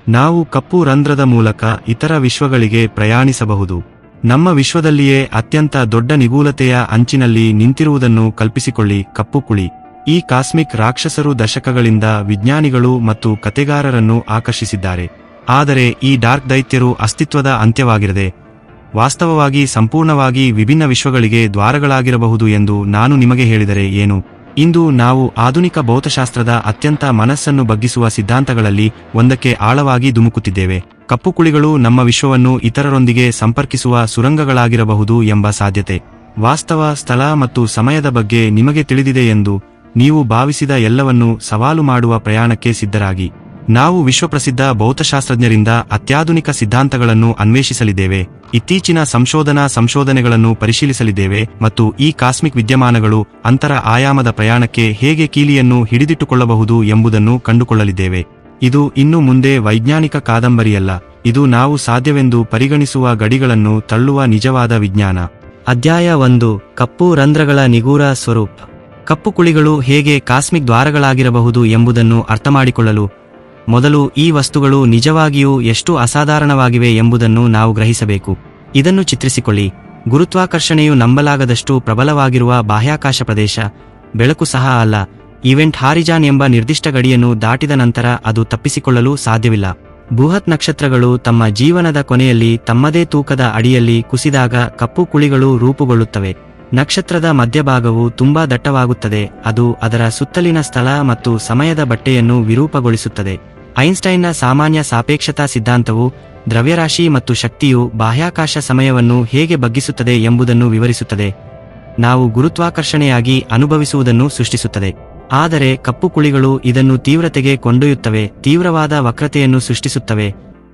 ನಾವು ಕಪ್ಪು ರಂಧ್ರದ ಮೂಲಕ ಇತರ ವಿಶ್ವಗಳಿಗೆ ಪ್ರಯಾಣಿಸಬಹುದು. ನಮ್ಮ ವಿಶ್ವದಲ್ಲಿಯೇ ಅತ್ಯಂತ ದೊಡ್ಡ ನಿಗೂಢತೆಯ ಅಂಚಿನಲ್ಲಿ ನಿಂತಿರುವುದನ್ನು ಕಲ್ಪಿಸಿಕೊಳ್ಳಿ. ಕಪ್ಪು ಕುಳಿ. ಈ ಕಾಸ್ಮಿಕ್ ರಾಕ್ಷಸರು ದಶಕಗಳಿಂದ ವಿಜ್ಞಾನಿಗಳು ಮತ್ತು ಕತೆಗಾರರನ್ನು ಆಕರ್ಷಿಸಿದ್ದಾರೆ. ಆದರೆ ಈ ಡಾರ್ಕ್ ದೈತ್ಯರು ಅಸ್ತಿತ್ವದ ಅಂತ್ಯವಾಗಿರದೆ ವಾಸ್ತವವಾಗಿ ಸಂಪೂರ್ಣವಾಗಿ ವಿಭಿನ್ನ ವಿಶ್ವಗಳಿಗೆ ದ್ವಾರಗಳಾಗಿರಬಹುದು ಎಂದು ನಾನು ನಿಮಗೆ ಹೇಳಿದರೆ ಏನು? ಇಂದು ನಾವು ಆಧುನಿಕ ಭೌತಶಾಸ್ತ್ರದ ಅತ್ಯಂತ ಮನಸ್ಸನ್ನು ಬಗ್ಗಿಸುವ ಸಿದ್ಧಾಂತಗಳಲ್ಲಿ ಒಂದಕ್ಕೆ ಆಳವಾಗಿ ಧುಮುಕುತ್ತಿದ್ದೇವೆ. ಕಪ್ಪು ಕುಳಿಗಳು ನಮ್ಮ ವಿಶ್ವವನ್ನು ಇತರರೊಂದಿಗೆ ಸಂಪರ್ಕಿಸುವ ಸುರಂಗಗಳಾಗಿರಬಹುದು ಎಂಬ ಸಾಧ್ಯತೆ. ವಾಸ್ತವ, ಸ್ಥಳ ಮತ್ತು ಸಮಯದ ಬಗ್ಗೆ ನಿಮಗೆ ತಿಳಿದಿದೆ ಎಂದು ನೀವು ಭಾವಿಸಿದ ಎಲ್ಲವನ್ನೂ ಸವಾಲು ಮಾಡುವ ಪ್ರಯಾಣಕ್ಕೆ ಸಿದ್ಧರಾಗಿ. ನಾವು ವಿಶ್ವಪ್ರಸಿದ್ಧ ಭೌತಶಾಸ್ತ್ರಜ್ಞರಿಂದ ಅತ್ಯಾಧುನಿಕ ಸಿದ್ಧಾಂತಗಳನ್ನು ಅನ್ವೇಷಿಸಲಿದ್ದೇವೆ, ಇತ್ತೀಚಿನ ಸಂಶೋಧನೆಗಳನ್ನು ಪರಿಶೀಲಿಸಲಿದ್ದೇವೆ ಮತ್ತು ಈ ಕಾಸ್ಮಿಕ್ ವಿದ್ಯಮಾನಗಳು ಅಂತರ ಆಯಾಮದ ಪ್ರಯಾಣಕ್ಕೆ ಹೇಗೆ ಕೀಲಿಯನ್ನು ಹಿಡಿದಿಟ್ಟುಕೊಳ್ಳಬಹುದು ಎಂಬುದನ್ನು ಕಂಡುಕೊಳ್ಳಲಿದ್ದೇವೆ. ಇದು ಇನ್ನು ಮುಂದೆ ವೈಜ್ಞಾನಿಕ ಕಾದಂಬರಿಯಲ್ಲ, ಇದು ನಾವು ಸಾಧ್ಯವೆಂದು ಪರಿಗಣಿಸುವ ಗಡಿಗಳನ್ನು ತಳ್ಳುವ ನಿಜವಾದ ವಿಜ್ಞಾನ. ಅಧ್ಯಾಯ 1. ಕಪ್ಪು ರಂಧ್ರಗಳ ನಿಗೂಢ ಸ್ವರೂಪ. ಕಪ್ಪು ಕುಳಿಗಳು ಹೇಗೆ ಕಾಸ್ಮಿಕ್ ದ್ವಾರಗಳಾಗಿರಬಹುದು ಎಂಬುದನ್ನು ಅರ್ಥಮಾಡಿಕೊಳ್ಳಲು ಮೊದಲು ಈ ವಸ್ತುಗಳು ನಿಜವಾಗಿಯೂ ಎಷ್ಟು ಅಸಾಧಾರಣವಾಗಿವೆ ಎಂಬುದನ್ನು ನಾವು ಗ್ರಹಿಸಬೇಕು. ಇದನ್ನು ಚಿತ್ರಿಸಿಕೊಳ್ಳಿ. ಗುರುತ್ವಾಕರ್ಷಣೆಯು ನಂಬಲಾಗದಷ್ಟು ಪ್ರಬಲವಾಗಿರುವ ಬಾಹ್ಯಾಕಾಶ ಪ್ರದೇಶ. ಬೆಳಕು ಸಹ ಅಲ್ಲ. ಈವೆಂಟ್ ಹಾರಿಜಾನ್ ಎಂಬ ನಿರ್ದಿಷ್ಟ ಗಡಿಯನ್ನು ದಾಟಿದ ನಂತರ ಅದು ತಪ್ಪಿಸಿಕೊಳ್ಳಲು ಸಾಧ್ಯವಿಲ್ಲ. ಬೃಹತ್ ನಕ್ಷತ್ರಗಳು ತಮ್ಮ ಜೀವನದ ಕೊನೆಯಲ್ಲಿ ತಮ್ಮದೇ ತೂಕದ ಅಡಿಯಲ್ಲಿ ಕುಸಿದಾಗ ಕಪ್ಪು ಕುಳಿಗಳು ರೂಪುಗೊಳ್ಳುತ್ತವೆ. ನಕ್ಷತ್ರದ ಮಧ್ಯಭಾಗವು ತುಂಬಾ ದಟ್ಟವಾಗುತ್ತದೆ, ಅದು ಅದರ ಸುತ್ತಲಿನ ಸ್ಥಳ ಮತ್ತು ಸಮಯದ ಬಟ್ಟೆಯನ್ನು ವಿರೂಪಗೊಳಿಸುತ್ತದೆ. ಐನ್ಸ್ಟೈನ್ನ ಸಾಮಾನ್ಯ ಸಾಪೇಕ್ಷತಾ ಸಿದ್ಧಾಂತವು ದ್ರವ್ಯರಾಶಿ ಮತ್ತು ಶಕ್ತಿಯು ಬಾಹ್ಯಾಕಾಶ ಸಮಯವನ್ನು ಹೇಗೆ ಬಗ್ಗಿಸುತ್ತದೆ ಎಂಬುದನ್ನು ವಿವರಿಸುತ್ತದೆ. ನಾವು ಗುರುತ್ವಾಕರ್ಷಣೆಯಾಗಿ ಅನುಭವಿಸುವುದನ್ನು ಸೃಷ್ಟಿಸುತ್ತದೆ. ಆದರೆ ಕಪ್ಪು ಕುಳಿಗಳು ಇದನ್ನು ತೀವ್ರತೆಗೆ ಕೊಂಡೊಯ್ಯುತ್ತವೆ, ತೀವ್ರವಾದ ವಕ್ರತೆಯನ್ನು ಸೃಷ್ಟಿಸುತ್ತವೆ.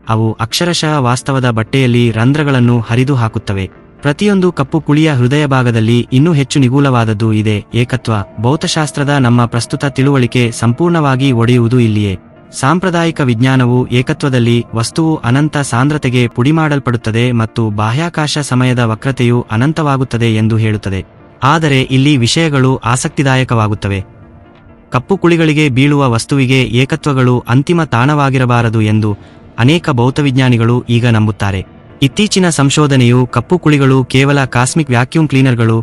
ಅವು ಅಕ್ಷರಶಃ ವಾಸ್ತವದ ಬಟ್ಟೆಯಲ್ಲಿ ರಂಧ್ರಗಳನ್ನು ಹರಿದು ಹಾಕುತ್ತವೆ. ಪ್ರತಿಯೊಂದು ಕಪ್ಪು ಕುಳಿಯ ಹೃದಯ ಭಾಗದಲ್ಲಿ ಇನ್ನೂ ಹೆಚ್ಚು ನಿಗೂಢವಾದದ್ದು ಇದೆ: ಏಕತ್ವ. ಭೌತಶಾಸ್ತ್ರದ ನಮ್ಮ ಪ್ರಸ್ತುತ ತಿಳುವಳಿಕೆ ಸಂಪೂರ್ಣವಾಗಿ ಒಡೆಯುವುದು ಇಲ್ಲಿಯೇ. ಸಾಂಪ್ರದಾಯಿಕ ವಿಜ್ಞಾನವು ಏಕತ್ವದಲ್ಲಿ ವಸ್ತುವು ಅನಂತ ಸಾಂದ್ರತೆಗೆ ಪುಡಿಮಾಡಲ್ಪಡುತ್ತದೆ ಮತ್ತು ಬಾಹ್ಯಾಕಾಶ ಸಮಯದ ವಕ್ರತೆಯು ಅನಂತವಾಗುತ್ತದೆ ಎಂದು ಹೇಳುತ್ತದೆ. ಆದರೆ ಇಲ್ಲಿ ವಿಷಯಗಳು ಆಸಕ್ತಿದಾಯಕವಾಗುತ್ತವೆ. ಕಪ್ಪು ಕುಳಿಗಳಿಗೆ ಬೀಳುವ ವಸ್ತುವಿಗೆ ಏಕತ್ವಗಳು ಅಂತಿಮ ತಾಣವಾಗಿರಬಾರದು ಎಂದು ಅನೇಕ ಭೌತವಿಜ್ಞಾನಿಗಳು ಈಗ ನಂಬುತ್ತಾರೆ. ಇತ್ತೀಚಿನ ಸಂಶೋಧನೆಯು ಕಪ್ಪು ಕುಳಿಗಳು ಕೇವಲ ಕಾಸ್ಮಿಕ್ ವ್ಯಾಕ್ಯೂಮ್ ಕ್ಲೀನರ್ಗಳು,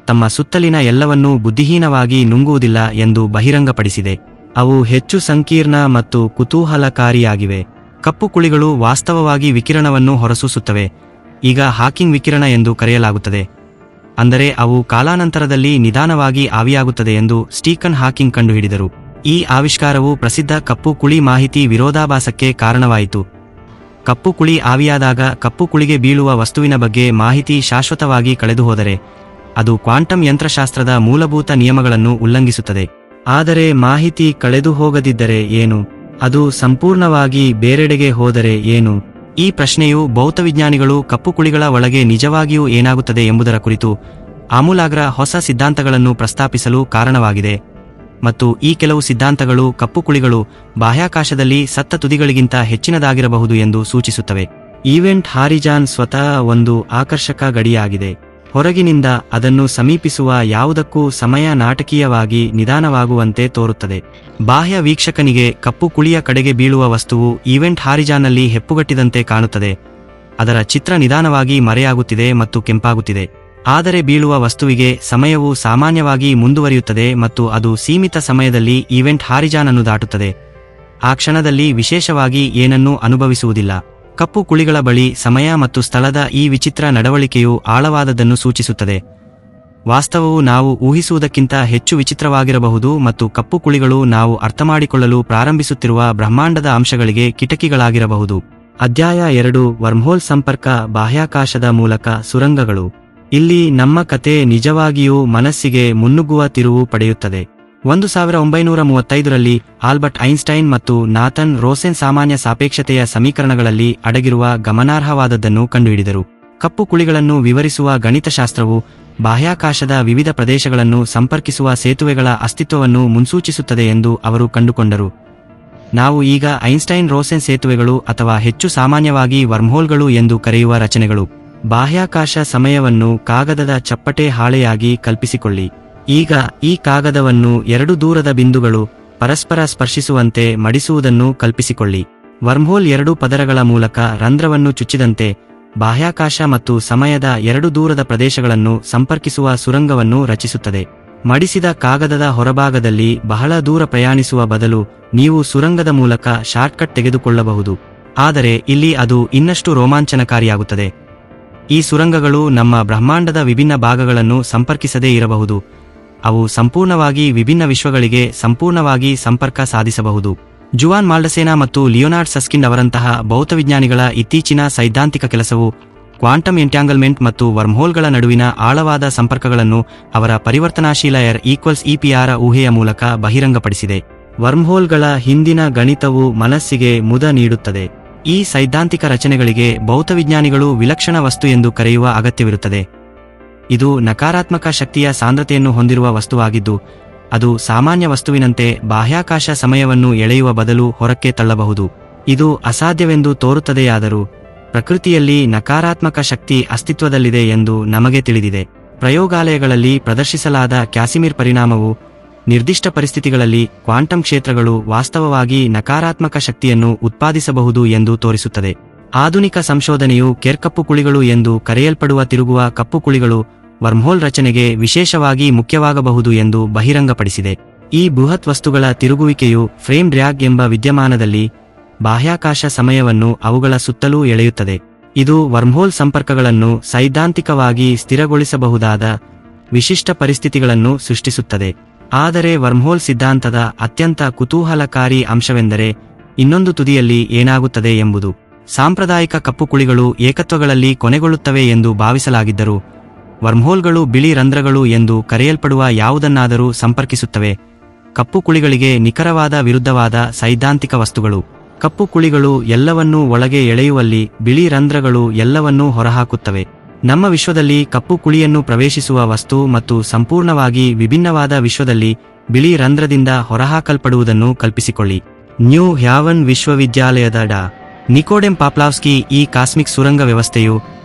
ತಮ್ಮ ಸುತ್ತಲಿನ ಎಲ್ಲವನ್ನೂ ಬುದ್ಧಿಹೀನವಾಗಿ ನುಂಗುವುದಿಲ್ಲ ಎಂದು ಬಹಿರಂಗಪಡಿಸಿದೆ. ಅವು ಹೆಚ್ಚು ಸಂಕೀರ್ಣ ಮತ್ತು ಕುತೂಹಲಕಾರಿಯಾಗಿವೆ. ಕಪ್ಪು ಕುಳಿಗಳು ವಾಸ್ತವವಾಗಿ ವಿಕಿರಣವನ್ನು ಹೊರಸೂಸುತ್ತವೆ. ಈಗ ಹಾಕಿಂಗ್ ವಿಕಿರಣ ಎಂದು ಕರೆಯಲಾಗುತ್ತದೆ. ಅಂದರೆ ಅವು ಕಾಲಾನಂತರದಲ್ಲಿ ನಿಧಾನವಾಗಿ ಆವಿಯಾಗುತ್ತದೆ ಎಂದು ಸ್ಟೀಫನ್ ಹಾಕಿಂಗ್ ಕಂಡುಹಿಡಿದರು. ಈ ಆವಿಷ್ಕಾರವು ಪ್ರಸಿದ್ಧ ಕಪ್ಪು ಕುಳಿ ಮಾಹಿತಿ ವಿರೋಧಾಭಾಸಕ್ಕೆ ಕಾರಣವಾಯಿತು. ಕಪ್ಪು ಕುಳಿ ಆವಿಯಾದಾಗ ಕಪ್ಪು ಕುಳಿಗೆ ಬೀಳುವ ವಸ್ತುವಿನ ಬಗ್ಗೆ ಮಾಹಿತಿ ಶಾಶ್ವತವಾಗಿ ಕಳೆದುಹೋದರೆ ಅದು ಕ್ವಾಂಟಮ್ ಯಂತ್ರಶಾಸ್ತ್ರದ ಮೂಲಭೂತ ನಿಯಮಗಳನ್ನು ಉಲ್ಲಂಘಿಸುತ್ತದೆ. ಆದರೆ ಮಾಹಿತಿ ಕಳೆದು ಹೋಗದಿದ್ದರೆ ಏನು? ಅದು ಸಂಪೂರ್ಣವಾಗಿ ಬೇರೆಡೆಗೆ ಹೋದರೆ ಏನು? ಈ ಪ್ರಶ್ನೆಯು ಭೌತವಿಜ್ಞಾನಿಗಳು ಕಪ್ಪು ಕುಳಿಗಳ ಒಳಗೆ ನಿಜವಾಗಿಯೂ ಏನಾಗುತ್ತದೆ ಎಂಬುದರ ಕುರಿತು ಆಮೂಲಾಗ್ರ ಹೊಸ ಸಿದ್ಧಾಂತಗಳನ್ನು ಪ್ರಸ್ತಾಪಿಸಲು ಕಾರಣವಾಗಿದೆ. ಮತ್ತು ಈ ಕೆಲವು ಸಿದ್ಧಾಂತಗಳು ಕಪ್ಪು ಕುಳಿಗಳು ಬಾಹ್ಯಾಕಾಶದಲ್ಲಿ ಸತ್ತ ತುದಿಗಳಿಗಿಂತ ಹೆಚ್ಚಿನದಾಗಿರಬಹುದು ಎಂದು ಸೂಚಿಸುತ್ತವೆ. ಈವೆಂಟ್ ಹಾರಿಜಾನ್ ಸ್ವತಃ ಒಂದು ಆಕರ್ಷಕ ಗಡಿಯಾಗಿದೆ. ಹೊರಗಿನಿಂದ ಅದನ್ನು ಸಮೀಪಿಸುವ ಯಾವುದಕ್ಕೂ ಸಮಯ ನಾಟಕೀಯವಾಗಿ ನಿಧಾನವಾಗುವಂತೆ ತೋರುತ್ತದೆ. ಬಾಹ್ಯ ವೀಕ್ಷಕನಿಗೆ ಕಪ್ಪು ಕುಳಿಯ ಕಡೆಗೆ ಬೀಳುವ ವಸ್ತುವು ಈವೆಂಟ್ ಹಾರಿಜಾನ್ನಲ್ಲಿ ಹೆಪ್ಪುಗಟ್ಟಿದಂತೆ ಕಾಣುತ್ತದೆ. ಅದರ ಚಿತ್ರ ನಿಧಾನವಾಗಿ ಮರೆಯಾಗುತ್ತಿದೆ ಮತ್ತು ಕೆಂಪಾಗುತ್ತಿದೆ. ಆದರೆ ಬೀಳುವ ವಸ್ತುವಿಗೆ ಸಮಯವು ಸಾಮಾನ್ಯವಾಗಿ ಮುಂದುವರಿಯುತ್ತದೆ ಮತ್ತು ಅದು ಸೀಮಿತ ಸಮಯದಲ್ಲಿ ಈವೆಂಟ್ ಹಾರಿಜಾನ್ ಅನ್ನು ದಾಟುತ್ತದೆ. ಆ ಕ್ಷಣದಲ್ಲಿ ವಿಶೇಷವಾಗಿ ಏನನ್ನೂ ಅನುಭವಿಸುವುದಿಲ್ಲ. ಕಪ್ಪು ಕುಳಿಗಳ ಬಳಿ ಸಮಯ ಮತ್ತು ಸ್ಥಳದ ಈ ವಿಚಿತ್ರ ನಡವಳಿಕೆಯು ಆಳವಾದದ್ದನ್ನು ಸೂಚಿಸುತ್ತದೆ. ವಾಸ್ತವವು ನಾವು ಊಹಿಸುವುದಕ್ಕಿಂತ ಹೆಚ್ಚು ವಿಚಿತ್ರವಾಗಿರಬಹುದು ಮತ್ತು ಕಪ್ಪು ಕುಳಿಗಳು ನಾವು ಅರ್ಥಮಾಡಿಕೊಳ್ಳಲು ಪ್ರಾರಂಭಿಸುತ್ತಿರುವ ಬ್ರಹ್ಮಾಂಡದ ಅಂಶಗಳಿಗೆ ಕಿಟಕಿಗಳಾಗಿರಬಹುದು. ಅಧ್ಯಾಯ 2. ವರ್ಮ್ಹೋಲ್ ಸಂಪರ್ಕ. ಬಾಹ್ಯಾಕಾಶದ ಮೂಲಕ ಸುರಂಗಗಳು. ಇಲ್ಲಿ ನಮ್ಮ ಕತೆ ನಿಜವಾಗಿಯೂ ಮನಸ್ಸಿಗೆ ಮುನ್ನುಗ್ಗುವ ತಿರುವು ಪಡೆಯುತ್ತದೆ. 1935ರಲ್ಲಿ ಆಲ್ಬರ್ಟ್ ಐನ್ಸ್ಟೈನ್ ಮತ್ತು ನಾಥನ್ ರೋಸೆನ್ ಸಾಮಾನ್ಯ ಸಾಪೇಕ್ಷತೆಯ ಸಮೀಕರಣಗಳಲ್ಲಿ ಅಡಗಿರುವ ಗಮನಾರ್ಹವಾದದ್ದನ್ನು ಕಂಡುಹಿಡಿದರು. ಕಪ್ಪು ಕುಳಿಗಳನ್ನು ವಿವರಿಸುವ ಗಣಿತಶಾಸ್ತ್ರವು ಬಾಹ್ಯಾಕಾಶದ ವಿವಿಧ ಪ್ರದೇಶಗಳನ್ನು ಸಂಪರ್ಕಿಸುವ ಸೇತುವೆಗಳ ಅಸ್ತಿತ್ವವನ್ನು ಮುನ್ಸೂಚಿಸುತ್ತದೆ ಎಂದು ಅವರು ಕಂಡುಕೊಂಡರು. ನಾವು ಈಗ ಐನ್ಸ್ಟೈನ್ ರೋಸೆನ್ ಸೇತುವೆಗಳು ಅಥವಾ ಹೆಚ್ಚು ಸಾಮಾನ್ಯವಾಗಿ ವರ್ಮ್ಹೋಲ್ಗಳು ಎಂದು ಕರೆಯುವ ರಚನೆಗಳು. ಬಾಹ್ಯಾಕಾಶ ಸಮಯವನ್ನು ಕಾಗದದ ಚಪ್ಪಟೆ ಹಾಳೆಯಾಗಿ ಕಲ್ಪಿಸಿಕೊಳ್ಳಿ. ಈಗ ಈ ಕಾಗದವನ್ನು ಎರಡು ದೂರದ ಬಿಂದುಗಳು ಪರಸ್ಪರ ಸ್ಪರ್ಶಿಸುವಂತೆ ಮಡಿಸುವುದನ್ನು ಕಲ್ಪಿಸಿಕೊಳ್ಳಿ. ವರ್ಮ್ಹೋಲ್ 2 ಪದರಗಳ ಮೂಲಕ ರಂಧ್ರವನ್ನು ಚುಚ್ಚಿದಂತೆ ಬಾಹ್ಯಾಕಾಶ ಮತ್ತು ಸಮಯದ 2 ದೂರದ ಪ್ರದೇಶಗಳನ್ನು ಸಂಪರ್ಕಿಸುವ ಸುರಂಗವನ್ನು ರಚಿಸುತ್ತದೆ. ಮಡಿಸಿದ ಕಾಗದದ ಹೊರಭಾಗದಲ್ಲಿ ಬಹಳ ದೂರ ಪ್ರಯಾಣಿಸುವ ಬದಲು ನೀವು ಸುರಂಗದ ಮೂಲಕ ಶಾರ್ಟ್ಕಟ್ ತೆಗೆದುಕೊಳ್ಳಬಹುದು. ಆದರೆ ಇಲ್ಲಿ ಅದು ಇನ್ನಷ್ಟು ರೋಮಾಂಚನಕಾರಿಯಾಗುತ್ತದೆ. ಈ ಸುರಂಗಗಳು ನಮ್ಮ ಬ್ರಹ್ಮಾಂಡದ ವಿಭಿನ್ನ ಭಾಗಗಳನ್ನು ಸಂಪರ್ಕಿಸದೇ ಇರಬಹುದು. ಅವು ಸಂಪೂರ್ಣವಾಗಿ ವಿಭಿನ್ನ ವಿಶ್ವಗಳಿಗೆ ಸಂಪೂರ್ಣವಾಗಿ ಸಂಪರ್ಕ ಸಾಧಿಸಬಹುದು. ಜುವಾನ್ ಮಾಲ್ಡಸೇನಾ ಮತ್ತು ಲಿಯೋನಾರ್ಡ್ ಸಸ್ಕಿಂಡ್ ಅವರಂತಹ ಭೌತವಿಜ್ಞಾನಿಗಳ ಇತ್ತೀಚಿನ ಸೈದ್ಧಾಂತಿಕ ಕೆಲಸವು ಕ್ವಾಂಟಮ್ ಎಂಟ್ಯಾಂಗಲ್ಮೆಂಟ್ ಮತ್ತು ವರ್ಮ್ಹೋಲ್ಗಳ ನಡುವಿನ ಆಳವಾದ ಸಂಪರ್ಕಗಳನ್ನು ಅವರ ಪರಿವರ್ತನಾಶೀಲ R=EPR ಊಹೆಯ ಮೂಲಕ ಬಹಿರಂಗಪಡಿಸಿದೆ. ವರ್ಮ್ಹೋಲ್ಗಳ ಹಿಂದಿನ ಗಣಿತವು ಮನಸ್ಸಿಗೆ ಮುದ ನೀಡುತ್ತದೆ. ಈ ಸೈದ್ಧಾಂತಿಕ ರಚನೆಗಳಿಗೆ ಭೌತವಿಜ್ಞಾನಿಗಳು ವಿಲಕ್ಷಣ ವಸ್ತು ಎಂದು ಕರೆಯುವ ಅಗತ್ಯವಿರುತ್ತದೆ. ಇದು ನಕಾರಾತ್ಮಕ ಶಕ್ತಿಯ ಸಾಂದ್ರತೆಯನ್ನು ಹೊಂದಿರುವ ವಸ್ತುವಾಗಿದ್ದು, ಅದು ಸಾಮಾನ್ಯ ವಸ್ತುವಿನಂತೆ ಬಾಹ್ಯಾಕಾಶ ಸಮಯವನ್ನು ಎಳೆಯುವ ಬದಲು ಹೊರಕ್ಕೆ ತಳ್ಳಬಹುದು. ಇದು ಅಸಾಧ್ಯವೆಂದು ತೋರುತ್ತದೆಯಾದರೂ ಪ್ರಕೃತಿಯಲ್ಲಿ ನಕಾರಾತ್ಮಕ ಶಕ್ತಿ ಅಸ್ತಿತ್ವದಲ್ಲಿದೆ ಎಂದು ನಮಗೆ ತಿಳಿದಿದೆ. ಪ್ರಯೋಗಾಲಯಗಳಲ್ಲಿ ಪ್ರದರ್ಶಿಸಲಾದ ಕ್ಯಾಸಿಮಿರ್ ಪರಿಣಾಮವು ನಿರ್ದಿಷ್ಟ ಪರಿಸ್ಥಿತಿಗಳಲ್ಲಿ ಕ್ವಾಂಟಮ್ ಕ್ಷೇತ್ರಗಳು ವಾಸ್ತವವಾಗಿ ನಕಾರಾತ್ಮಕ ಶಕ್ತಿಯನ್ನು ಉತ್ಪಾದಿಸಬಹುದು ಎಂದು ತೋರಿಸುತ್ತದೆ. ಆಧುನಿಕ ಸಂಶೋಧನೆಯು ಕೆರ್ಕಪ್ಪು ಕುಳಿಗಳು ಎಂದು ಕರೆಯಲ್ಪಡುವ ತಿರುಗುವ ಕಪ್ಪು ಕುಳಿಗಳು ವರ್ಮ್ಹೋಲ್ ರಚನೆಗೆ ವಿಶೇಷವಾಗಿ ಮುಖ್ಯವಾಗಬಹುದು ಎಂದು ಬಹಿರಂಗಪಡಿಸಿದೆ. ಈ ಬೃಹತ್ ವಸ್ತುಗಳ ತಿರುಗುವಿಕೆಯು ಫ್ರೇಮ್ ಡ್ರ್ಯಾಗ್ ಎಂಬ ವಿದ್ಯಮಾನದಲ್ಲಿ ಬಾಹ್ಯಾಕಾಶ ಸಮಯವನ್ನು ಅವುಗಳ ಸುತ್ತಲೂ ಎಳೆಯುತ್ತದೆ. ಇದು ವರ್ಮ್ಹೋಲ್ ಸಂಪರ್ಕಗಳನ್ನು ಸೈದ್ಧಾಂತಿಕವಾಗಿ ಸ್ಥಿರಗೊಳಿಸಬಹುದಾದ ವಿಶಿಷ್ಟ ಪರಿಸ್ಥಿತಿಗಳನ್ನು ಸೃಷ್ಟಿಸುತ್ತದೆ. ಆದರೆ ವರ್ಮ್ಹೋಲ್ ಸಿದ್ಧಾಂತದ ಅತ್ಯಂತ ಕುತೂಹಲಕಾರಿ ಅಂಶವೆಂದರೆ ಇನ್ನೊಂದು ತುದಿಯಲ್ಲಿ ಏನಾಗುತ್ತದೆ ಎಂಬುದು. ಸಾಂಪ್ರದಾಯಿಕ ಕಪ್ಪು ಕುಳಿಗಳು ಏಕತ್ವಗಳಲ್ಲಿ ಕೊನೆಗೊಳ್ಳುತ್ತವೆ ಎಂದು ಭಾವಿಸಲಾಗಿದ್ದರೂ, ವರ್ಮ್ಹೋಲ್ಗಳು ಬಿಳಿ ರಂಧ್ರಗಳು ಎಂದು ಕರೆಯಲ್ಪಡುವ ಯಾವುದನ್ನಾದರೂ ಸಂಪರ್ಕಿಸುತ್ತವೆ. ಕಪ್ಪು ಕುಳಿಗಳಿಗೆ ನಿಖರವಾದ ವಿರುದ್ಧವಾದ ಸೈದ್ಧಾಂತಿಕ ವಸ್ತುಗಳು. ಕಪ್ಪು ಕುಳಿಗಳು ಎಲ್ಲವನ್ನೂ ಒಳಗೆ ಎಳೆಯುವಲ್ಲಿ, ಬಿಳಿ ರಂಧ್ರಗಳು ಎಲ್ಲವನ್ನೂ ಹೊರಹಾಕುತ್ತವೆ. ನಮ್ಮ ವಿಶ್ವದಲ್ಲಿ ಕಪ್ಪು ಕುಳಿಯನ್ನು ಪ್ರವೇಶಿಸುವ ವಸ್ತು ಮತ್ತು ಸಂಪೂರ್ಣವಾಗಿ ವಿಭಿನ್ನವಾದ ವಿಶ್ವದಲ್ಲಿ ಬಿಳಿ ರಂಧ್ರದಿಂದ ಹೊರಹಾಕಲ್ಪಡುವುದನ್ನು ಕಲ್ಪಿಸಿಕೊಳ್ಳಿ. ನ್ಯೂ ಹ್ಯಾವನ್ ವಿಶ್ವವಿದ್ಯಾಲಯದ ಡಾ. ನಿಕೋಡೆಮ್ ಪಾಪ್ಲಾವ್ಸ್ಕಿ ಈ ಕಾಸ್ಮಿಕ್ ಸುರಂಗ ವ್ಯವಸ್ಥೆಯು